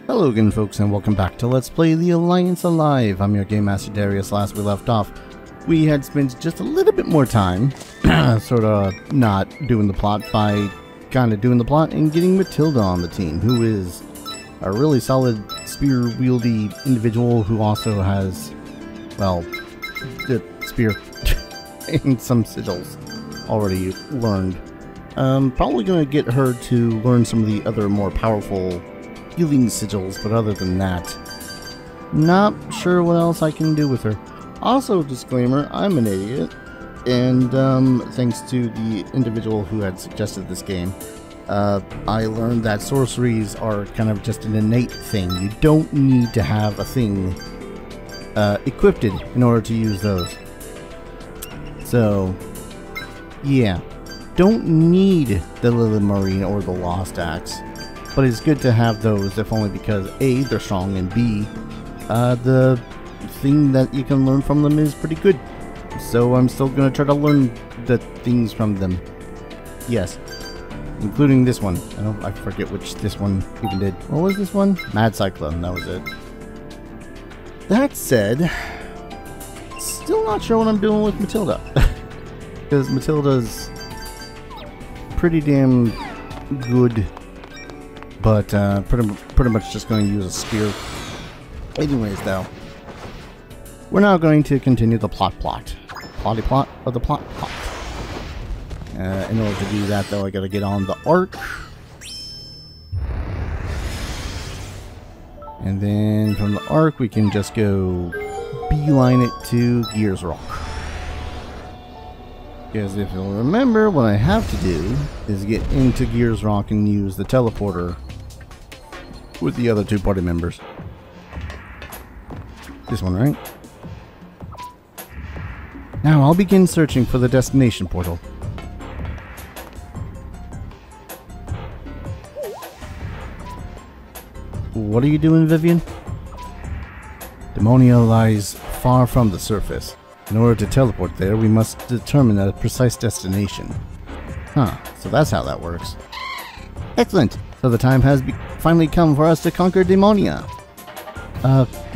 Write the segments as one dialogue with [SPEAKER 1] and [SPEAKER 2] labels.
[SPEAKER 1] Hello again folks, and welcome back to Let's Play The Alliance Alive. I'm your Game Master Darius. Last we left off, we had spent just a little bit more time sort of not doing the plot by kind of doing the plot and getting Matilda on the team, who is a really solid spear-wieldy individual who also has, well, the spear and some sigils already learned. Probably going to get her to learn some of the other more powerful healing sigils, but other than that, not sure what else I can do with her. Also, disclaimer, I'm an idiot, and thanks to the individual who had suggested this game, I learned that sorceries are kind of just an innate thing. You don't need to have a thing equipped in order to use those. So, yeah, don't need the Lily Marine or the Lost Axe. But it's good to have those, if only because A, they're strong, and B, the thing that you can learn from them is pretty good. So I'm still going to try to learn the things from them. Yes, including this one. I forget which this one even did. What was this one? Mad Cyclone, that was it. That said, still not sure what I'm doing with Matilda. Because Matilda's pretty damn good. But pretty much just going to use a spear. Anyways, though, we're now going to continue the plot of the plot. In order to do that, though, I got to get on the Ark, and then from the Ark we can just go beeline it to Gears Rock. Because if you'll remember, what I have to do is get into Gears Rock and use the teleporter with the other two party members. This one, right? Now I'll begin searching for the destination portal. What are you doing, Vivian? Demonia lies far from the surface. In order to teleport there, we must determine a precise destination. Huh, so that's how that works. Excellent! So the time has finally come for us to conquer Demonia.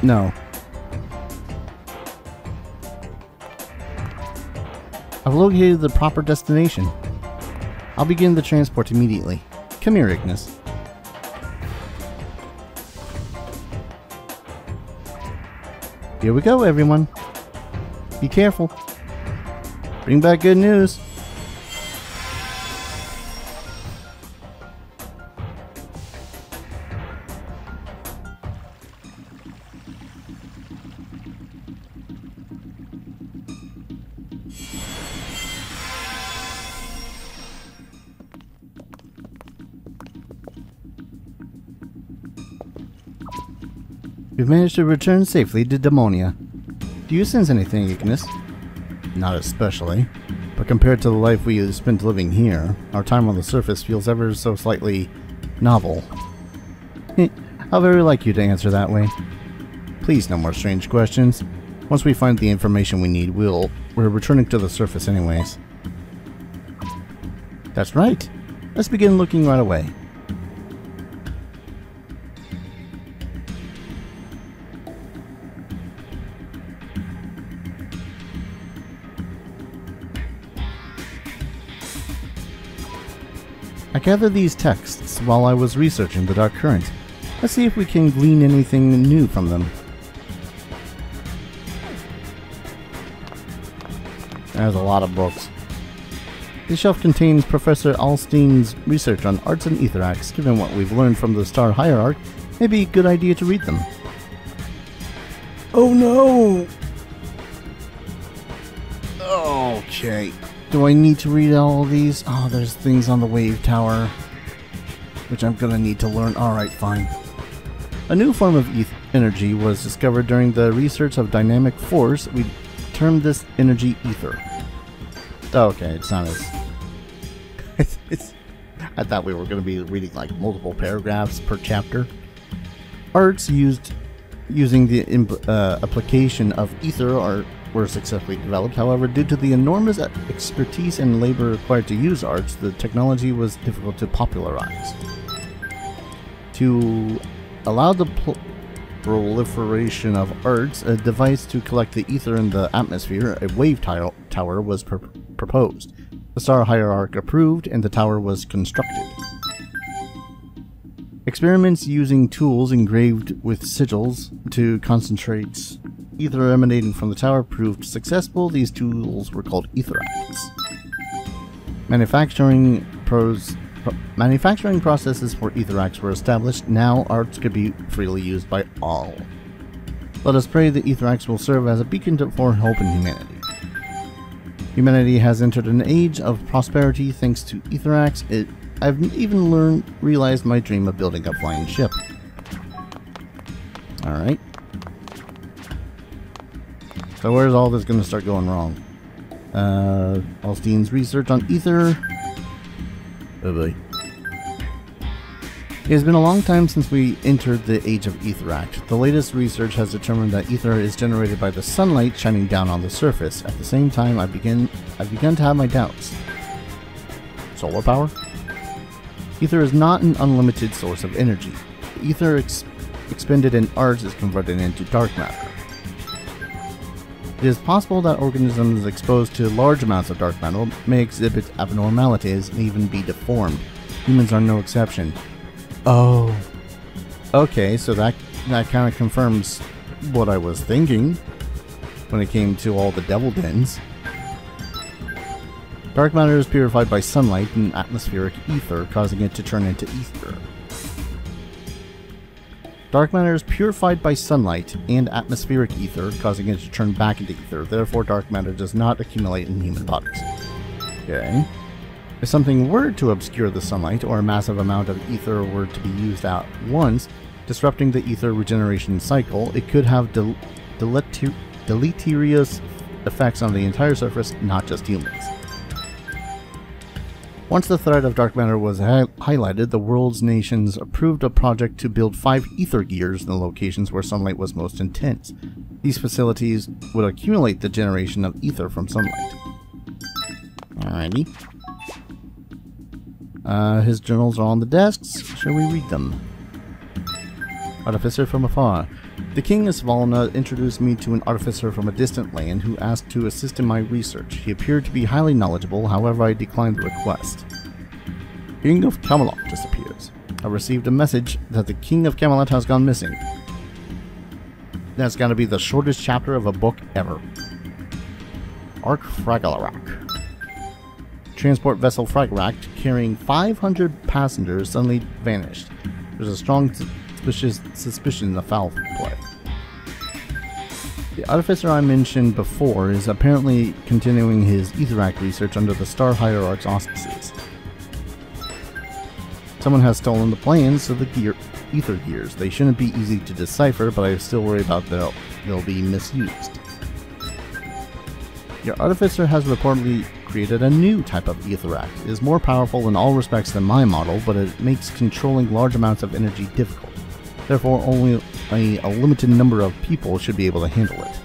[SPEAKER 1] No. I've located the proper destination. I'll begin the transport immediately. Come here, Ignace. Here we go, everyone. Be careful. Bring back good news. We've managed to return safely to Demonia. Do you sense anything, Ignace? Not especially, but compared to the life we have spent living here, our time on the surface feels ever so slightly novel. How very like you to answer that way. Please, no more strange questions. Once we find the information we need, we're returning to the surface anyways. That's right. Let's begin looking right away. I gathered these texts while I was researching the Dark Current. Let's see if we can glean anything new from them. There's a lot of books. This shelf contains Professor Alstein's research on arts and etherax. Given what we've learned from the Star Hierarch, maybe a good idea to read them. Oh no! Okay. Do I need to read all of these? Oh, there's things on the wave tower, which I'm gonna need to learn. Alright, fine. A new form of energy was discovered during the research of dynamic force. We termed this energy ether. Okay, it's not as... I thought we were going to be reading like multiple paragraphs per chapter. Arts using the application of ether were successfully developed. However, due to the enormous expertise and labor required to use arts, the technology was difficult to popularize. To allowed the proliferation of arts, a device to collect the ether in the atmosphere, a wave tower was proposed. The Star Hierarch approved, and the tower was constructed. Experiments using tools engraved with sigils to concentrate ether emanating from the tower proved successful. These tools were called etheracts. Manufacturing processes for etheracts were established. Now arts could be freely used by all. Let us pray the etheracts will serve as a beacon for hope in humanity. Humanity has entered an age of prosperity thanks to etheracts. I've even realized my dream of building a flying ship. Alright. So where's all this going to start going wrong? Alstein's research on ether. Oh boy. It has been a long time since we entered the age of Etheract. The latest research has determined that ether is generated by the sunlight shining down on the surface. At the same time, I've begun to have my doubts. Solar power? Ether is not an unlimited source of energy. The ether expended in arts is converted into dark matter. It is possible that organisms exposed to large amounts of dark matter may exhibit abnormalities and even be deformed. Humans are no exception. Oh. Okay, so that kind of confirms what I was thinking when it came to all the devil dens. Dark matter is purified by sunlight and atmospheric ether, causing it to turn into ether. Dark matter is purified by sunlight and atmospheric ether, causing it to turn back into ether. Therefore, dark matter does not accumulate in human bodies. Okay. If something were to obscure the sunlight, or a massive amount of ether were to be used at once, disrupting the ether regeneration cycle, it could have deleterious effects on the entire surface, not just humans. Once the threat of dark matter was highlighted, the world's nations approved a project to build 5 ether gears in the locations where sunlight was most intense. These facilities would accumulate the generation of ether from sunlight. Alrighty. His journals are on the desks. Shall we read them? Artificer from afar. The King of Svalna introduced me to an artificer from a distant land who asked to assist in my research. He appeared to be highly knowledgeable, however I declined the request. King of Camelot disappears. I received a message that the King of Camelot has gone missing. That's gotta be the shortest chapter of a book ever. Ark Fragalarak. Transport vessel Fragalarak carrying 500 passengers suddenly vanished. There's a strong suspicion of foul play. The artificer I mentioned before is apparently continuing his Etheract research under the Star Hierarch's auspices. Someone has stolen the plans of the ether gears. They shouldn't be easy to decipher, but I still worry about they'll be misused. Your artificer has reportedly created a new type of Etheract. It is more powerful in all respects than my model, but it makes controlling large amounts of energy difficult. Therefore, only a limited number of people should be able to handle it.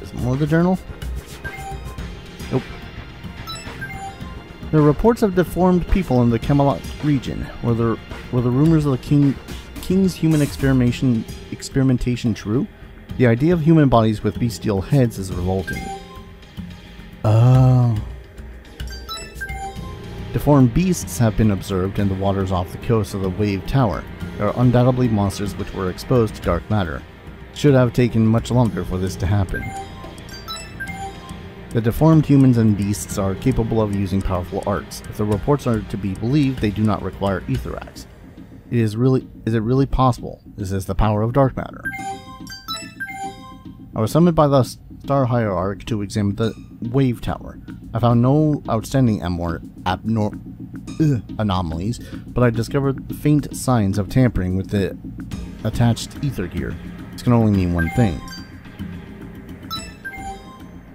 [SPEAKER 1] Is more of the journal? Nope. There are reports of deformed people in the Camelot region. Were the rumors of the king's human experimentation true? The idea of human bodies with bestial heads is revolting. Oh. Deformed beasts have been observed in the waters off the coast of the Wave Tower. There are undoubtedly monsters which were exposed to dark matter. It should have taken much longer for this to happen. The deformed humans and beasts are capable of using powerful arts. If the reports are to be believed, they do not require Etheract. Is it really possible? Is this the power of dark matter? I was summoned by the Star Hierarch to examine the Wave Tower. I found no outstanding anomalies, but I discovered faint signs of tampering with the attached ether gear. This can only mean one thing.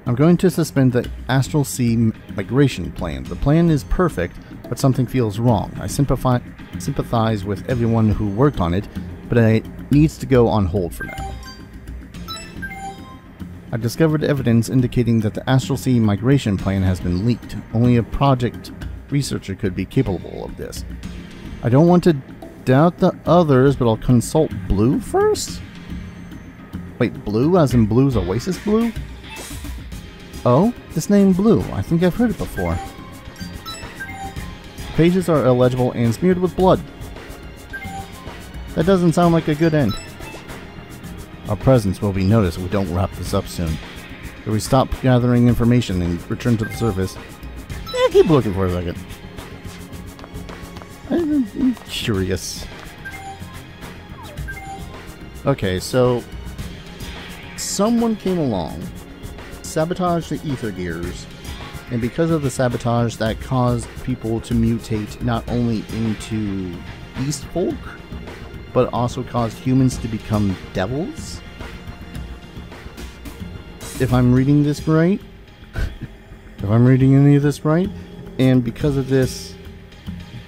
[SPEAKER 1] I'm going to suspend the Astral Sea migration plan. The plan is perfect, but something feels wrong. I sympathize with everyone who worked on it, but it needs to go on hold for now. I discovered evidence indicating that the Astral Sea migration plan has been leaked. Only a project researcher could be capable of this. I don't want to doubt the others, but I'll consult Blue first? Wait, Blue as in Blue's Oasis Blue? Oh, this name Blue. I think I've heard it before. The pages are illegible and smeared with blood. That doesn't sound like a good end. Our presence will be noticed if we don't wrap this up soon. If we stop gathering information and return to the surface. Yeah, keep looking for a second. I'm curious. Okay, so someone came along, sabotaged the ether gears, and because of the sabotage that caused people to mutate not only into beast folk, but also caused humans to become devils? If I'm reading this right, if I'm reading any of this right, and because of this,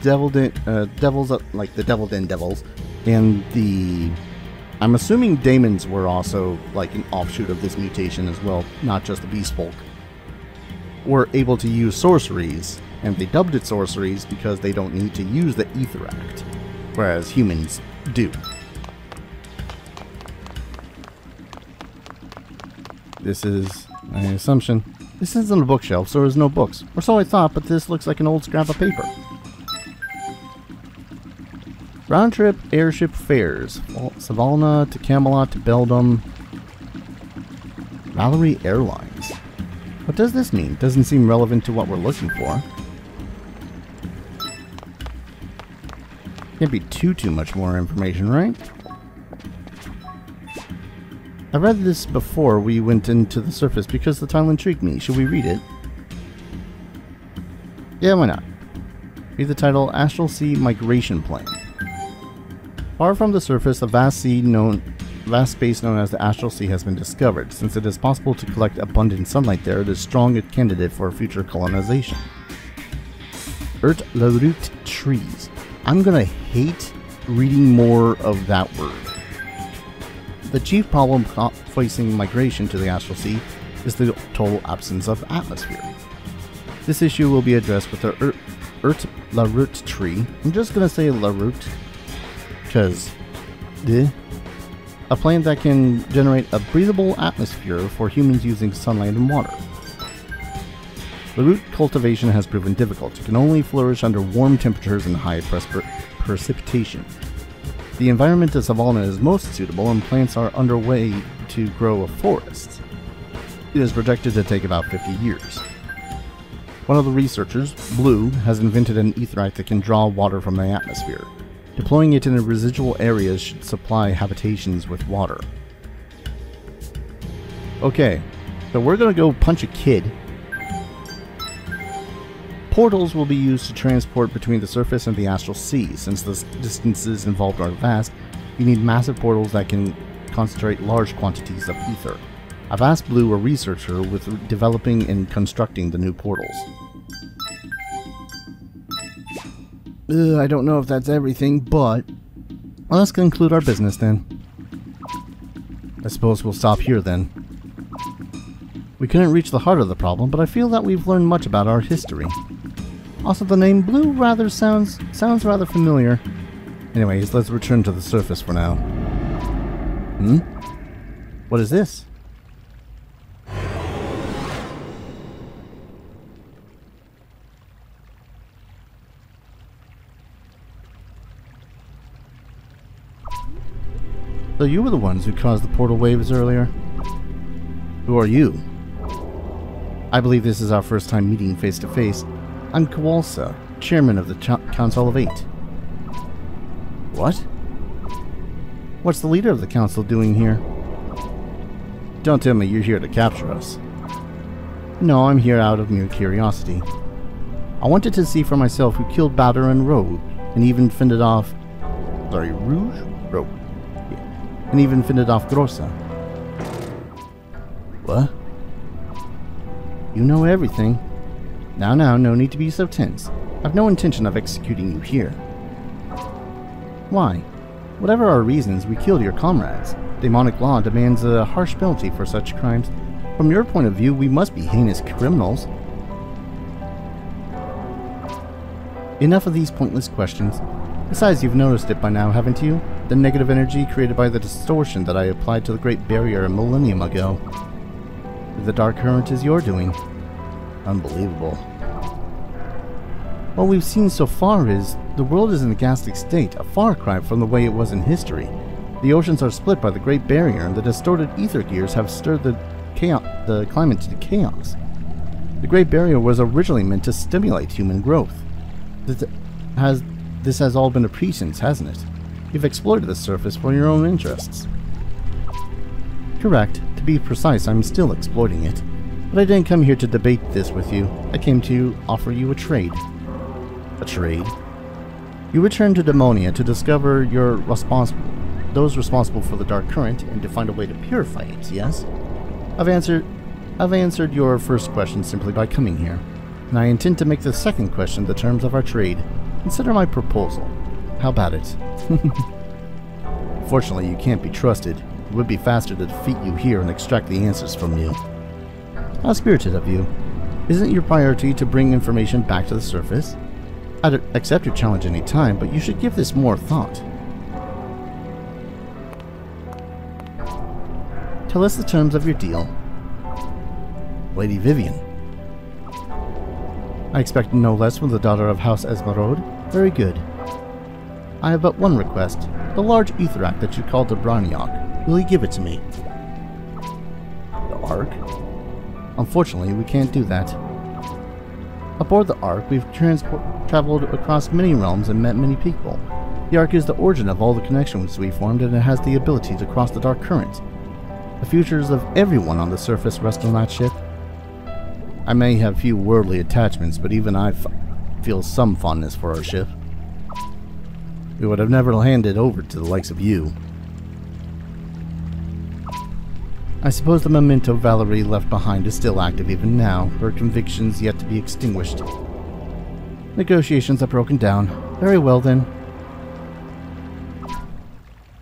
[SPEAKER 1] devils like the Devil Den devils, and the, I'm assuming daemons were also like an offshoot of this mutation as well, not just the beast folk, were able to use sorceries, and they dubbed it sorceries because they don't need to use the ether act, whereas humans do. This is my assumption. This isn't a bookshelf, so there's no books. Or so I thought, but this looks like an old scrap of paper. Round-trip airship fares. Savalna to Camelot to Beldum. Valerie Airlines. What does this mean? Doesn't seem relevant to what we're looking for. Can't be too much more information, right? I read this before we went into the surface because the title intrigued me. Should we read it? Yeah, why not? Read the title, Astral Sea Migration Plan. Far from the surface, a vast space known as the Astral Sea has been discovered. Since it is possible to collect abundant sunlight there, it is a strong candidate for future colonization. La route trees. I'm gonna hate reading more of that word. The chief problem facing migration to the Astral Sea is the total absence of atmosphere. This issue will be addressed with the La Route tree. I'm just gonna say La Route, because a plant that can generate a breathable atmosphere for humans using sunlight and water. La Route cultivation has proven difficult. It can only flourish under warm temperatures and high precipitation. The environment of Savalna is most suitable, and plants are underway to grow a forest. It is projected to take about 50 years. One of the researchers, Blue, has invented an aetherites that can draw water from the atmosphere. Deploying it in the residual areas should supply habitations with water. Okay, so we're gonna go punch a kid. Portals will be used to transport between the surface and the Astral Sea. Since the distances involved are vast, you need massive portals that can concentrate large quantities of ether. I've asked Blue, a researcher, with developing and constructing the new portals. I don't know if that's everything, but well, let's conclude our business then. I suppose we'll stop here then. We couldn't reach the heart of the problem, but I feel that we've learned much about our history. Also, the name Blue rather sounds rather familiar. Anyways, let's return to the surface for now. What is this? So you were the ones who caused the portal waves earlier? Who are you? I believe this is our first time meeting face to face. I'm Kowalsa, chairman of the Council of Eight. What? What's the leader of the council doing here? Don't tell me you're here to capture us. No, I'm here out of mere curiosity. I wanted to see for myself who killed Batter and Rogue, and even fended off... Rouge? Rogue. Yeah. And even fended off Grossa. What? You know everything. Now, no need to be so tense. I've no intention of executing you here. Why? Whatever our reasons, we killed your comrades. Demonic law demands a harsh penalty for such crimes. From your point of view, we must be heinous criminals. Enough of these pointless questions. Besides, you've noticed it by now, haven't you? The negative energy created by the distortion that I applied to the Great Barrier a millennium ago. The dark current is your doing. Unbelievable. What we've seen so far is, the world is in a ghastly state, a far cry from the way it was in history. The oceans are split by the Great Barrier, and the distorted ether gears have stirred the climate to chaos. The Great Barrier was originally meant to stimulate human growth. This has all been a pretense, hasn't it? You've exploited the surface for your own interests. Correct. To be precise, I'm still exploiting it. But I didn't come here to debate this with you. I came to offer you a trade. A trade? You returned to Demonia to discover those responsible for the dark current and to find a way to purify it, yes? I've answered your first question simply by coming here, and I intend to make the second question the terms of our trade. Consider my proposal. How about it? Fortunately, you can't be trusted. It would be faster to defeat you here and extract the answers from you. How spirited of you. Isn't your priority to bring information back to the surface? I'd accept your challenge any time, but you should give this more thought. Tell us the terms of your deal. Lady Vivian. I expect no less from the daughter of House Esmeralda. Very good. I have but one request. The large etheract that you called the Braniok. Will you give it to me? The Ark? Unfortunately, we can't do that. Aboard the Ark, we've traveled across many realms and met many people. The Ark is the origin of all the connections we formed, and it has the ability to cross the dark current. The futures of everyone on the surface rest on that ship. I may have few worldly attachments, but even I feel some fondness for our ship. We would have never handed over to the likes of you. I suppose the memento Valerie left behind is still active even now, her convictions yet to be extinguished. Negotiations have broken down. Very well then.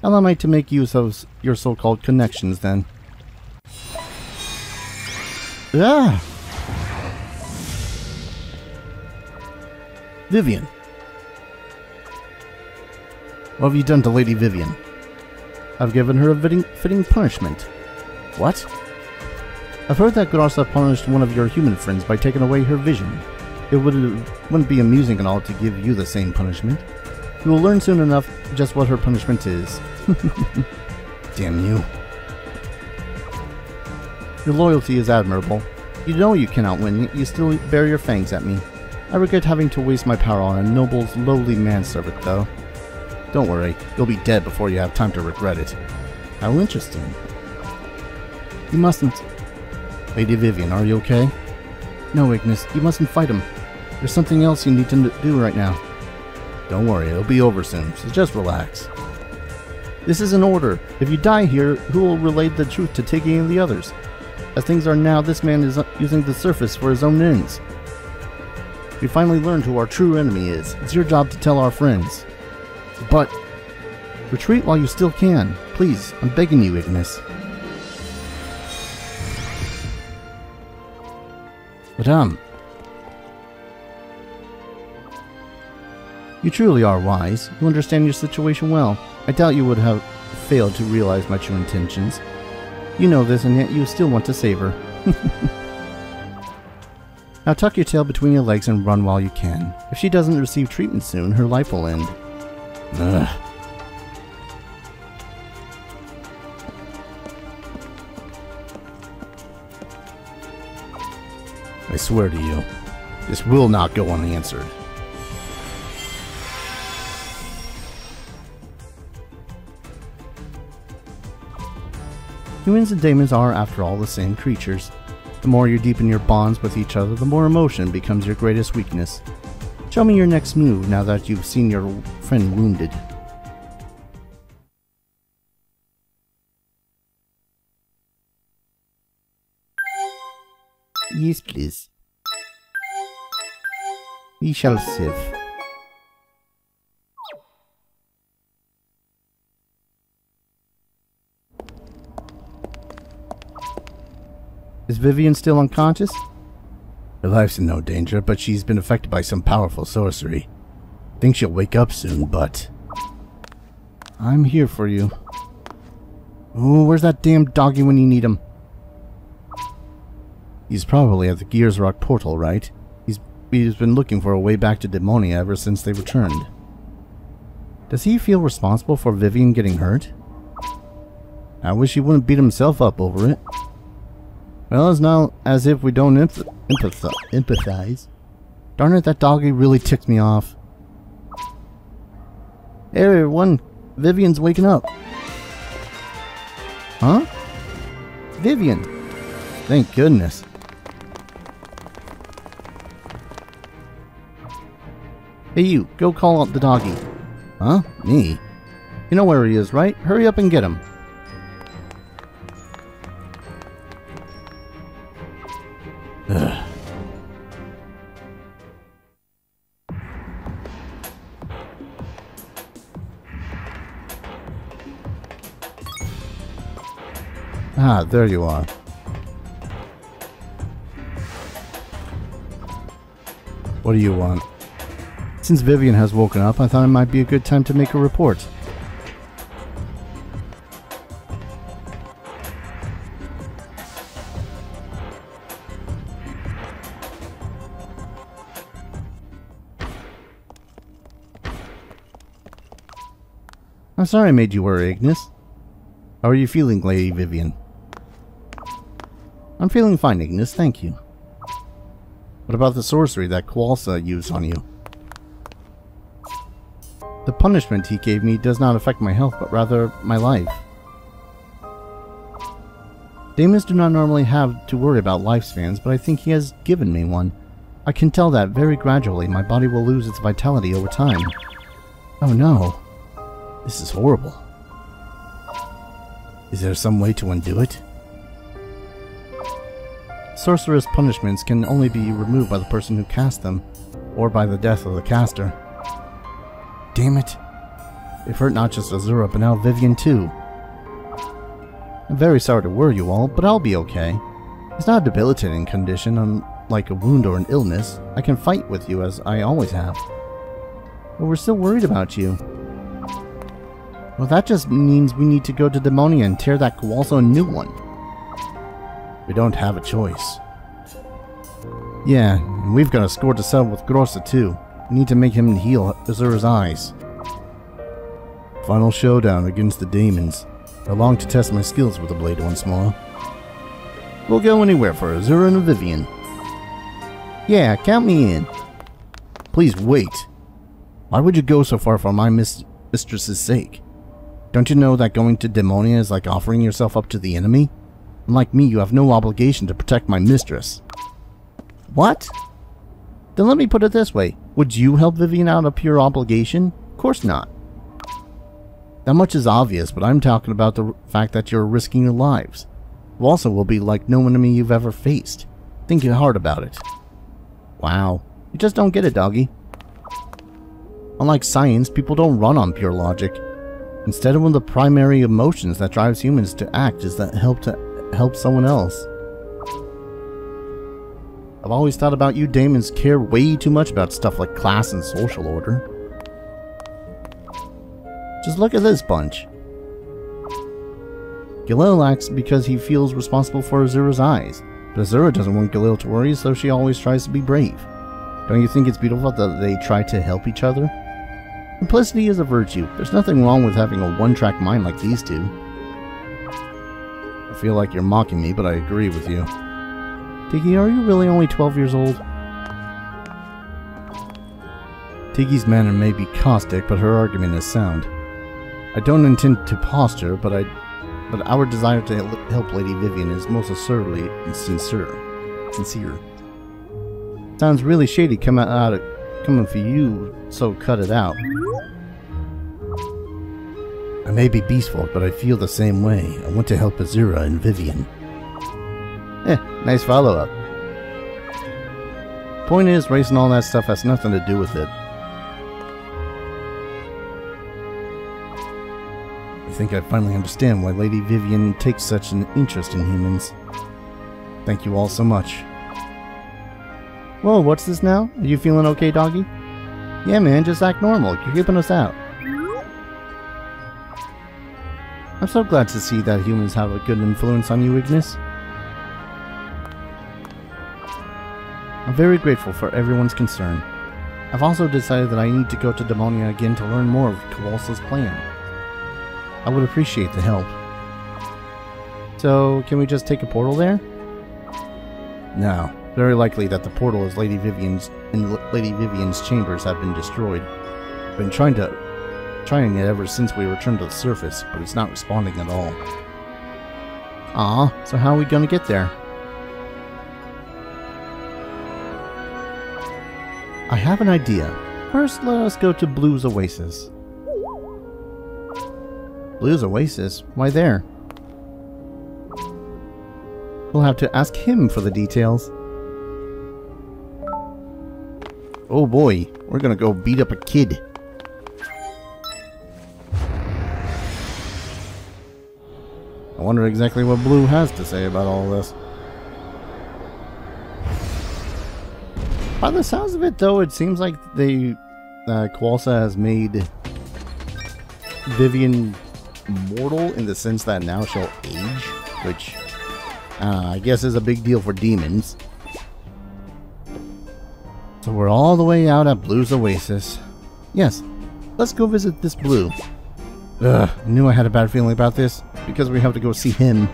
[SPEAKER 1] Allow me to make use of your so-called connections then. Ah! Vivian. What have you done to Lady Vivian? I've given her a fitting punishment. What? I've heard that Grassa punished one of your human friends by taking away her vision. It wouldn't be amusing at all to give you the same punishment. You will learn soon enough just what her punishment is. Damn you. Your loyalty is admirable. You know you cannot win, yet you still bear your fangs at me. I regret having to waste my power on a noble's lowly manservant, though. Don't worry, you'll be dead before you have time to regret it. How interesting. You mustn't... Lady Vivian, are you okay? No, Ignace, you mustn't fight him. There's something else you need to do right now. Don't worry, it'll be over soon, so just relax. This is an order. If you die here, who will relay the truth to Tiggy and the others? As things are now, this man is using the surface for his own ends. We finally learned who our true enemy is. It's your job to tell our friends. But... retreat while you still can. Please, I'm begging you, Ignace. Madame. You truly are wise. You understand your situation well. I doubt you would have failed to realize my true intentions. You know this, and yet you still want to save her. Now tuck your tail between your legs and run while you can. If she doesn't receive treatment soon, her life will end. Ugh. I swear to you, this will not go unanswered. Humans and demons are, after all, the same creatures. The more you deepen your bonds with each other, the more emotion becomes your greatest weakness. Show me your next move now that you've seen your friend wounded. Yes, please. We shall sieve. Is Vivian still unconscious? Her life's in no danger, but she's been affected by some powerful sorcery. Think she'll wake up soon, but I'm here for you. Oh, where's that damn doggy when you need him? He's probably at the Gears Rock portal, right? He's been looking for a way back to Demonia ever since they returned. Does he feel responsible for Vivian getting hurt? I wish he wouldn't beat himself up over it. Well, it's not as if we don't empathize. Darn it, that doggy really ticked me off. Hey everyone, Vivian's waking up. Huh? Vivian! Thank goodness. Hey you, go call out the doggy. Huh? Me? You know where he is, right? Hurry up and get him. Ugh. Ah, there you are. What do you want? Since Vivian has woken up, I thought it might be a good time to make a report. I'm sorry I made you worry, Ignace. How are you feeling, Lady Vivian? I'm feeling fine, Ignace, thank you. What about the sorcery that Kowalsa used on you? The punishment he gave me does not affect my health, but rather my life. Demons do not normally have to worry about lifespans, but I think he has given me one. I can tell that very gradually my body will lose its vitality over time. Oh no. This is horrible. Is there some way to undo it? Sorceress punishments can only be removed by the person who cast them, or by the death of the caster. Damn it. It hurt not just Azura, but now Vivian too. I'm very sorry to worry you all, but I'll be okay. It's not a debilitating condition, unlike a wound or an illness. I can fight with you as I always have. But we're still worried about you. Well, that just means we need to go to Demonia and tear that Kowalsa a new one. We don't have a choice. Yeah, and we've got a score to settle with Grossa too. We need to make him heal Azura's eyes. Final showdown against the demons. I long to test my skills with the blade once more. We'll go anywhere for Azura and Vivian. Yeah, count me in. Please wait. Why would you go so far for my mistress's sake? Don't you know that going to Demonia is like offering yourself up to the enemy? Unlike me, you have no obligation to protect my mistress. What? Then let me put it this way. Would you help Vivian out of pure obligation? Of course not. That much is obvious, but I'm talking about the fact that you're risking your lives. You also will be like no enemy you've ever faced. Think hard about it. Wow. You just don't get it, doggy. Unlike science, people don't run on pure logic. Instead, one of the primary emotions that drives humans to act is that help someone else. I've always thought about you demons care way too much about stuff like class and social order. Just look at this bunch. Galil acts because he feels responsible for Azura's eyes, but Azura doesn't want Galil to worry, so she always tries to be brave. Don't you think it's beautiful that they try to help each other? Simplicity is a virtue. There's nothing wrong with having a one-track mind like these two. I feel like you're mocking me, but I agree with you. Tiggy, are you really only 12 years old? Tiggy's manner may be caustic, but her argument is sound. I don't intend to posture, but our desire to help Lady Vivian is most assuredly sincere. Sounds really shady coming for you, so cut it out. I may be beastful, but I feel the same way. I want to help Azura and Vivian. Nice follow-up. Point is, race and all that stuff has nothing to do with it. I think I finally understand why Lady Vivian takes such an interest in humans. Thank you all so much. Whoa, what's this now? Are you feeling okay, doggy? Yeah, man, just act normal. You're keeping us out. I'm so glad to see that humans have a good influence on you, Ignace. I'm very grateful for everyone's concern. I've also decided that I need to go to Demonia again to learn more of Kowalska's plan. I would appreciate the help. So, can we just take a portal there? No. Very likely that the portal is Lady Vivian's chambers have been destroyed. I've been trying it ever since we returned to the surface, but it's not responding at all. So how are we gonna get there? I have an idea. First, let us go to Blue's Oasis. Blue's Oasis? Why there? We'll have to ask him for the details. Oh boy, we're gonna go beat up a kid. I wonder exactly what Blue has to say about all this. By the sounds of it, though, it seems like Kowalska has made Vivian mortal in the sense that now she'll age, which I guess is a big deal for demons. So we're all the way out at Blue's Oasis. Yes, let's go visit this Blue. Ugh, I knew I had a bad feeling about this, because we have to go see him.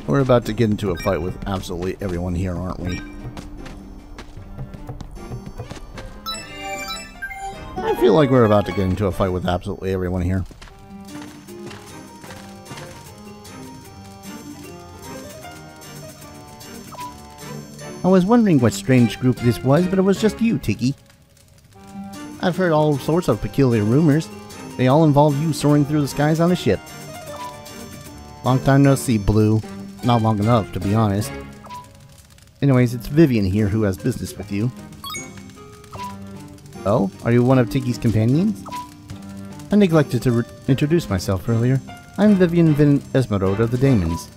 [SPEAKER 1] We're about to get into a fight with absolutely everyone here, aren't we? I feel like we're about to get into a fight with absolutely everyone here. I was wondering what strange group this was, but it was just you, Tiki. I've heard all sorts of peculiar rumors. They all involve you soaring through the skies on a ship. Long time no see, Blue. Not long enough, to be honest. Anyways, it's Vivian here who has business with you. Oh? Are you one of Tiki's companions? I neglected to introduce myself earlier. I'm Vivian Van Esmeralda of the Daemons.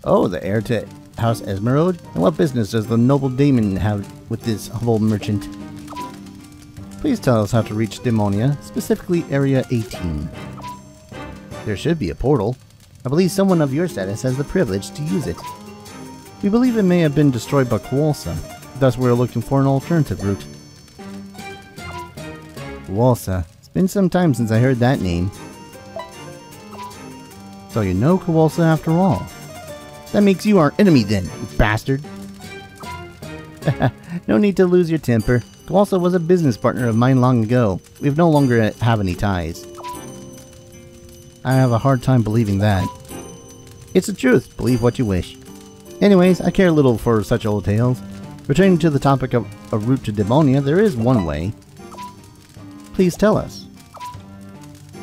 [SPEAKER 1] Oh, the heir to House Esmeralda? And what business does the noble Daemon have with this humble merchant? Please tell us how to reach Demonia, specifically Area 18. There should be a portal. I believe someone of your status has the privilege to use it. We believe it may have been destroyed by Kowalska, thus we're looking for an alternative route. Kowalska. It's been some time since I heard that name. So you know Kowalska after all. That makes you our enemy then, you bastard. No need to lose your temper. Kowalska was a business partner of mine long ago. We no longer have any ties. I have a hard time believing that. It's the truth. Believe what you wish. Anyways, I care little for such old tales. Returning to the topic of a route to Demonia, there is one way. Please tell us.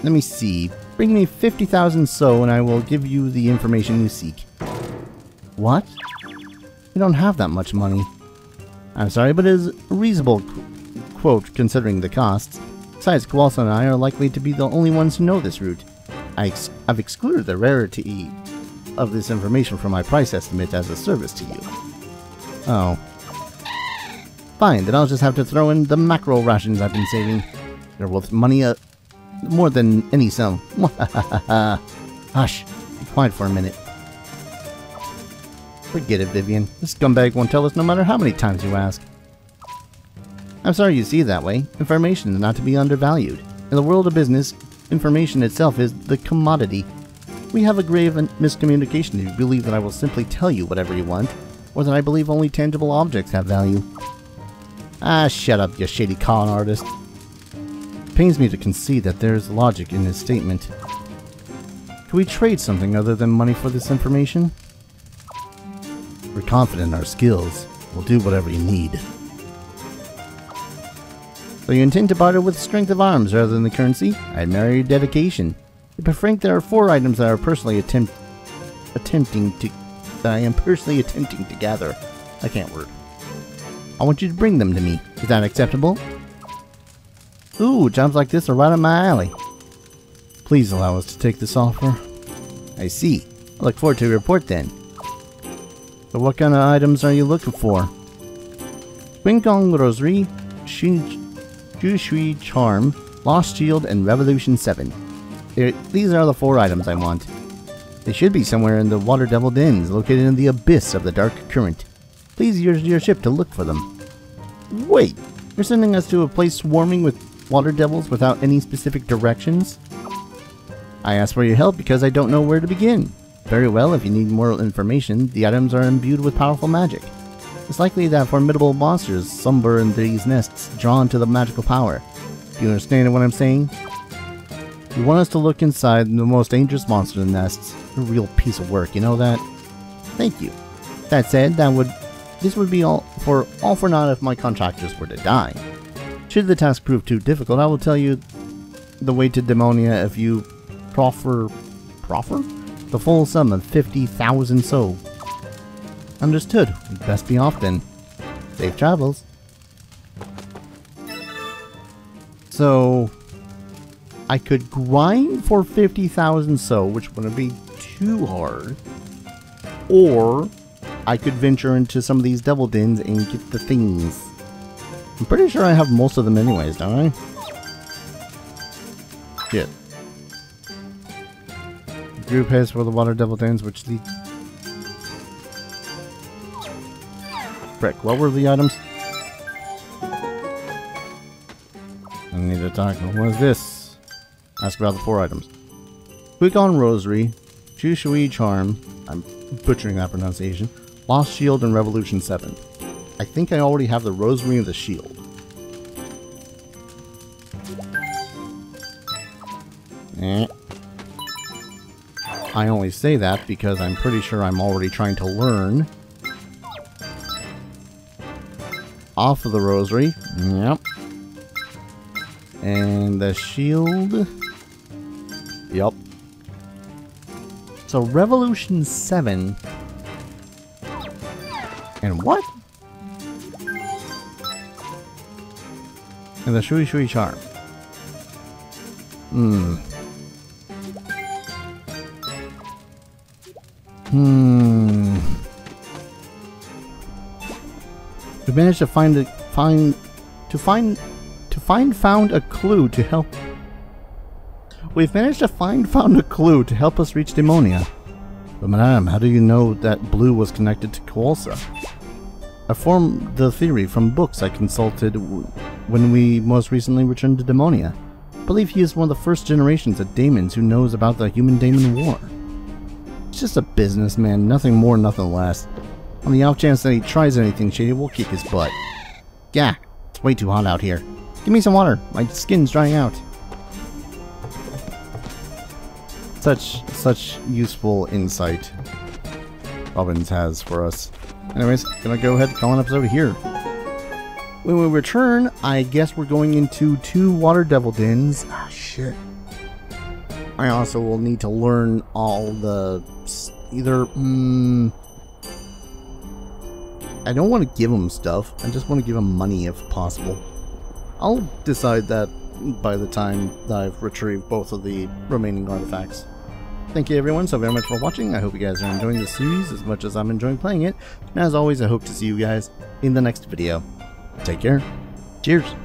[SPEAKER 1] Let me see. Bring me 50,000 so and I will give you the information you seek. What? We don't have that much money. I'm sorry, but it is a reasonable quote considering the costs. Besides, Kowalska and I are likely to be the only ones who know this route. I've excluded the rarity of this information from my price estimate as a service to you. Oh. Fine, then I'll just have to throw in the mackerel rations I've been saving. They're worth money more than any sum. Hush, be quiet for a minute. Forget it, Vivian. This scumbag won't tell us no matter how many times you ask. I'm sorry you see it that way. Information is not to be undervalued. In the world of business, information itself is the commodity. We have a grave miscommunication if you believe that I will simply tell you whatever you want, or that I believe only tangible objects have value. Ah, shut up, you shady con artist. It pains me to concede that there is logic in his statement. Can we trade something other than money for this information? We're confident in our skills. We'll do whatever you need. So you intend to barter with strength of arms rather than the currency? I admire your dedication. To be frank, there are 4 items that I am personally attempting to gather. I can't word. I want you to bring them to me. Is that acceptable? Ooh, jobs like this are right up my alley. Please allow us to take this offer. I see. I look forward to your report then. So what kind of items are you looking for? Quinkong Rosary, Shui Charm, Lost Shield, and Revolution 7. These are the 4 items I want. They should be somewhere in the Water Devil Dens, located in the abyss of the Dark Current. Please use your ship to look for them. Wait, you're sending us to a place swarming with water devils without any specific directions? I asked for your help because I don't know where to begin. Very well, if you need more information, the items are imbued with powerful magic. It's likely that formidable monsters slumber in these nests, drawn to the magical power. Do you understand what I'm saying? You want us to look inside the most dangerous monster nests. A real piece of work, you know that? Thank you. That said, this would be all for naught if my contractors were to die. Should the task prove too difficult, I will tell you the way to Demonia if you proffer the full sum of 50,000 so. Understood. We'd best be off then. Safe travels. So, I could grind for 50,000 so, which wouldn't be too hard. Or, I could venture into some of these devil dens and get the things. I'm pretty sure I have most of them anyways, don't I? Shit. Group heads for the water devil dens, which lead... Frick, what were the items? I need to talk. What is this? Ask about the 4 items. Quick on Rosary, Shui Charm, I'm butchering that pronunciation, Lost Shield, and Revolution 7. I think I already have the Rosary and the Shield. I only say that because I'm pretty sure I'm already trying to learn off of the Rosary. Yep. And the Shield. Yep. So Revolution 7. And what? And the Shui Charm. We managed to found a clue to help. We've managed to found a clue to help us reach Demonia. But madame, how do you know that blue was connected to Coalsa? I formed the theory from books I consulted when we most recently returned to Demonia. I believe he is one of the first generations of daemons who knows about the human-daemon war. He's just a businessman, nothing more, nothing less. On the off chance that he tries anything shady, we'll kick his butt. Gah, it's way too hot out here. Give me some water, my skin's drying out. Such useful insight Robbins has for us. Anyways, gonna go ahead and call an episode here. When we return, I guess we're going into 2 water devil dens. Ah, shit. I also will need to learn all the... I don't want to give them stuff. I just want to give them money if possible. I'll decide that by the time that I've retrieved both of the remaining artifacts. Thank you everyone so very much for watching. I hope you guys are enjoying this series as much as I'm enjoying playing it. And as always, I hope to see you guys in the next video. Take care. Cheers.